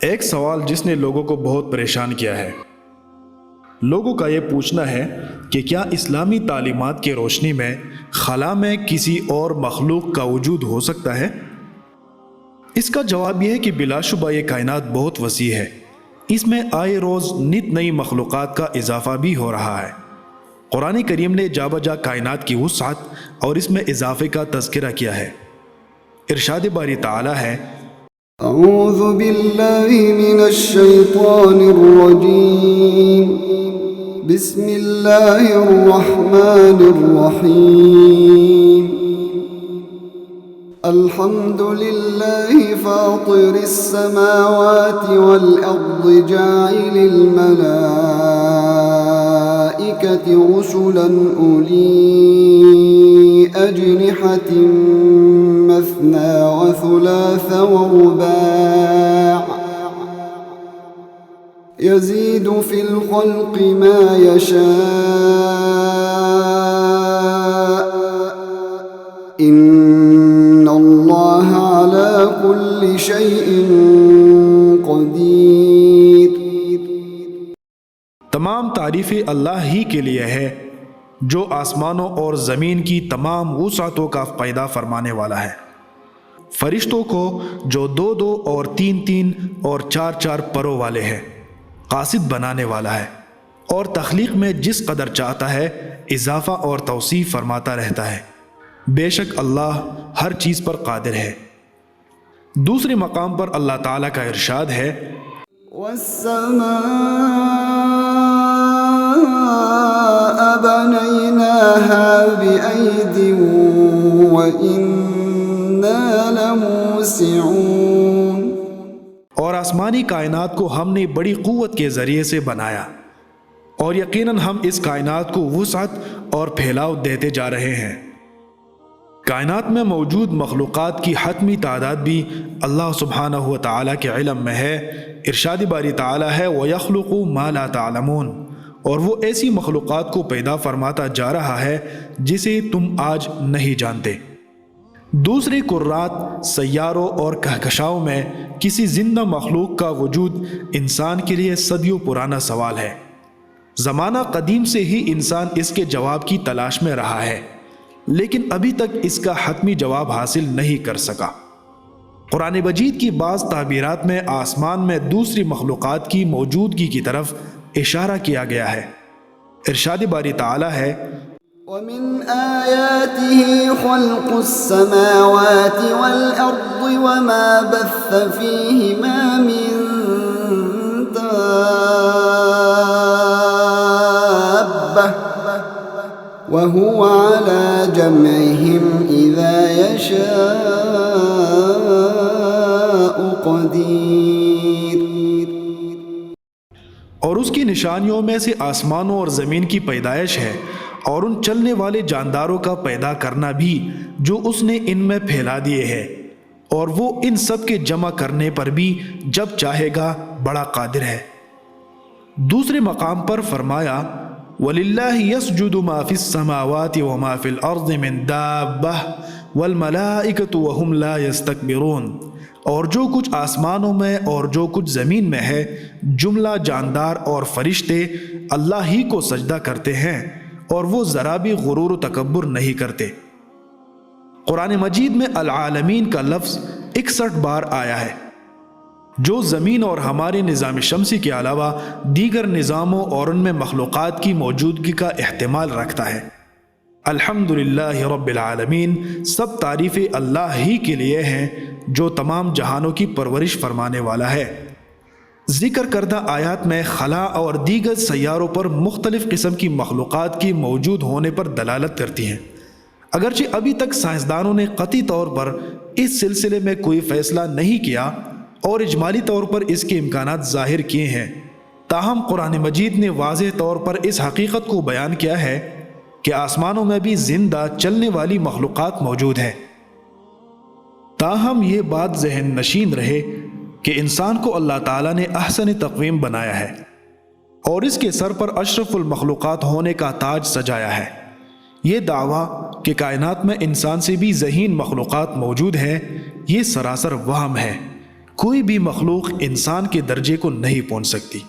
ایک سوال جس نے لوگوں کو بہت پریشان کیا ہے۔ لوگوں کا یہ پوچھنا ہے کہ کیا اسلامی تعلیمات کی روشنی میں خلا میں کسی اور مخلوق کا وجود ہو سکتا ہے؟ اس کا جواب یہ ہے کہ بلا شبہ یہ کائنات بہت وسیع ہے۔ اس میں آئے روز نت نئی مخلوقات کا اضافہ بھی ہو رہا ہے۔ قرآن کریم نے جا بجا کائنات کی وسعت اور اس میں اضافے کا تذکرہ کیا ہے۔ ارشاد باری تعالی ہے، اعوذ باللہ من الشیطان الرجیم، بسم اللہ الرحمن الرحیم، الحمد للہ فاطر السماوات والارض جاعل الملائکة رسلا اولی اجنحة مثنى وثلاث ورباع يزيد في الخلق ما يشاء إن الله على كل شيء قدير۔ تمام تعریفیں اللہ ہی کے لیے ہے جو آسمانوں اور زمین کی تمام وسعتوں کا پیدا فرمانے والا ہے۔ فرشتوں کو جو دو دو اور تین تین اور چار چار پروں والے ہیں قاصد بنانے والا ہے، اور تخلیق میں جس قدر چاہتا ہے اضافہ اور توسیع فرماتا رہتا ہے۔ بے شک اللہ ہر چیز پر قادر ہے۔ دوسرے مقام پر اللہ تعالیٰ کا ارشاد ہے، وَالسَّمَاءَ بَنَيْنَاهَا بِأَيْدٍ وَإِنَّا لَمُوسِعُونَ۔ اور آسمانی کائنات کو ہم نے بڑی قوت کے ذریعے سے بنایا، اور یقیناً ہم اس کائنات کو وسعت اور پھیلاؤ دیتے جا رہے ہیں۔ کائنات میں موجود مخلوقات کی حتمی تعداد بھی اللہ سبحانہ و تعالیٰ کے علم میں ہے۔ ارشاد باری تعالیٰ ہے، وَيَخْلُقُ مَا لَا تَعْلَمُونَ، اور وہ ایسی مخلوقات کو پیدا فرماتا جا رہا ہے جسے تم آج نہیں جانتے۔ دوسرے کرات، سیاروں اور کہکشاؤں میں کسی زندہ مخلوق کا وجود انسان کے لیے صدیوں پرانا سوال ہے۔ زمانہ قدیم سے ہی انسان اس کے جواب کی تلاش میں رہا ہے، لیکن ابھی تک اس کا حتمی جواب حاصل نہیں کر سکا۔ قرآن مجید کی بعض تعبیرات میں آسمان میں دوسری مخلوقات کی موجودگی کی طرف اشارہ کیا گیا ہے۔ ارشاد باری تعالی ہے، وَمِنْ آيَاتِهِ خَلْقُ السَّمَاوَاتِ وَالْأَرْضِ وَمَا بَثَّ فِيهِمَا مِنْ دَابَّةٍ وَهُوَ عَلَى جَمْعِهِمْ إِذَا يَشَاءُ قَدِيرٌ۔ اور اس کی نشانیوں میں سے آسمانوں اور زمین کی پیدائش ہے، اور ان چلنے والے جانداروں کا پیدا کرنا بھی جو اس نے ان میں پھیلا دیے ہے، اور وہ ان سب کے جمع کرنے پر بھی جب چاہے گا بڑا قادر ہے۔ دوسرے مقام پر فرمایا، وَلِلَّهِ يَسْجُدُ مَا فِي السَّمَاوَاتِ وَمَا فِي الْأَرْضِ مِن دَابَّةٍ وَالْمَلَائِكَةُ وَهُمْ لَا يَسْتَكْبِرُونَ، اور جو کچھ آسمانوں میں اور جو کچھ زمین میں ہے، جملہ جاندار اور فرشتے اللہ ہی کو سجدہ کرتے ہیں، اور وہ ذرا بھی غرور و تکبر نہیں کرتے۔ قرآن مجید میں العالمین کا لفظ 61 بار آیا ہے، جو زمین اور ہمارے نظام شمسی کے علاوہ دیگر نظاموں اور ان میں مخلوقات کی موجودگی کا احتمال رکھتا ہے۔ الحمدللہ رب العالمین، سب تعریفیں اللہ ہی کے لیے ہیں جو تمام جہانوں کی پرورش فرمانے والا ہے۔ ذکر کردہ آیات میں خلا اور دیگر سیاروں پر مختلف قسم کی مخلوقات کی موجود ہونے پر دلالت کرتی ہیں۔ اگرچہ ابھی تک سائنسدانوں نے قطعی طور پر اس سلسلے میں کوئی فیصلہ نہیں کیا اور اجمالی طور پر اس کے امکانات ظاہر کیے ہیں، تاہم قرآن مجید نے واضح طور پر اس حقیقت کو بیان کیا ہے کہ آسمانوں میں بھی زندہ چلنے والی مخلوقات موجود ہیں۔ تاہم یہ بات ذہن نشین رہے کہ انسان کو اللہ تعالیٰ نے احسن تقویم بنایا ہے اور اس کے سر پر اشرف المخلوقات ہونے کا تاج سجایا ہے۔ یہ دعویٰ کہ کائنات میں انسان سے بھی ذہین مخلوقات موجود ہیں، یہ سراسر وہم ہے۔ کوئی بھی مخلوق انسان کے درجے کو نہیں پہنچ سکتی۔